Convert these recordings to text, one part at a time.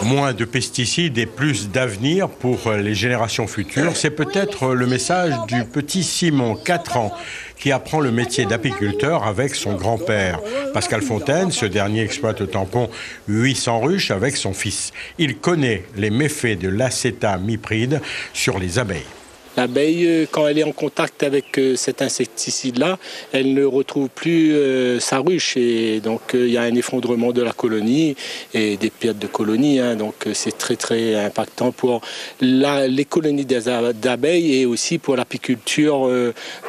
Moins de pesticides et plus d'avenir pour les générations futures, c'est peut-être le message du petit Simon, 4 ans, qui apprend le métier d'apiculteur avec son grand-père. Pascal Fontaine, ce dernier exploite au tampon 800 ruches avec son fils. Il connaît les méfaits de l'acétamipride sur les abeilles. L'abeille, quand elle est en contact avec cet insecticide-là, elle ne retrouve plus sa ruche. Et donc, il y a un effondrement de la colonie et des pertes de colonies. Donc, c'est très, très impactant pour les colonies d'abeilles et aussi pour l'apiculture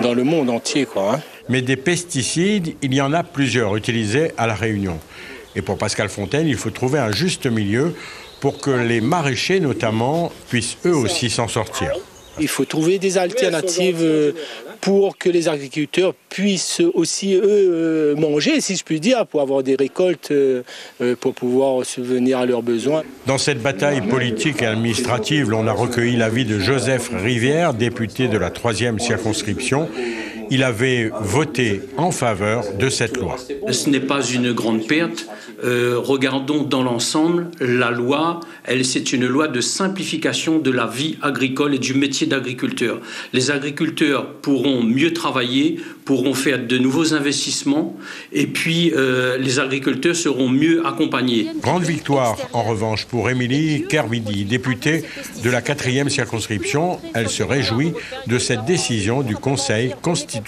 dans le monde entier, quoi. Mais des pesticides, il y en a plusieurs utilisés à La Réunion. Et pour Pascal Fontaine, il faut trouver un juste milieu pour que les maraîchers, notamment, puissent eux aussi s'en sortir. Il faut trouver des alternatives pour que les agriculteurs puissent aussi, eux, manger, si je puis dire, pour avoir des récoltes, pour pouvoir subvenir à leurs besoins. Dans cette bataille politique et administrative, on a recueilli l'avis de Joseph Rivière, député de la 3e circonscription. Il avait voté en faveur de cette loi. Ce n'est pas une grande perte. Regardons dans l'ensemble, la loi, c'est une loi de simplification de la vie agricole et du métier d'agriculteur. Les agriculteurs pourront mieux travailler, pourront faire de nouveaux investissements et puis les agriculteurs seront mieux accompagnés. Grande victoire en revanche pour Émilie Kerbidi, députée de la 4e circonscription. Elle se réjouit de cette décision du Conseil constitutionnel.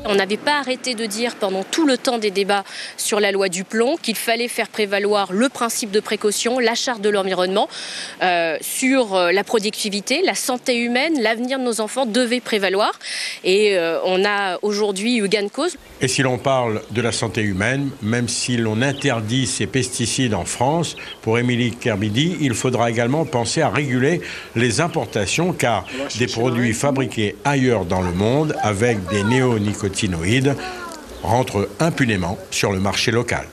On n'avait pas arrêté de dire pendant tout le temps des débats sur la loi du plomb qu'il fallait faire prévaloir le principe de précaution, la charte de l'environnement, sur la productivité, la santé humaine, l'avenir de nos enfants devait prévaloir. Et on a aujourd'hui eu gain de cause. Et si l'on parle de la santé humaine, même si l'on interdit ces pesticides en France, pour Émilie Kerbidi, il faudra également penser à réguler les importations car des produits fabriqués ailleurs dans le monde avec des néonicotinoïdes rentrent impunément sur le marché local.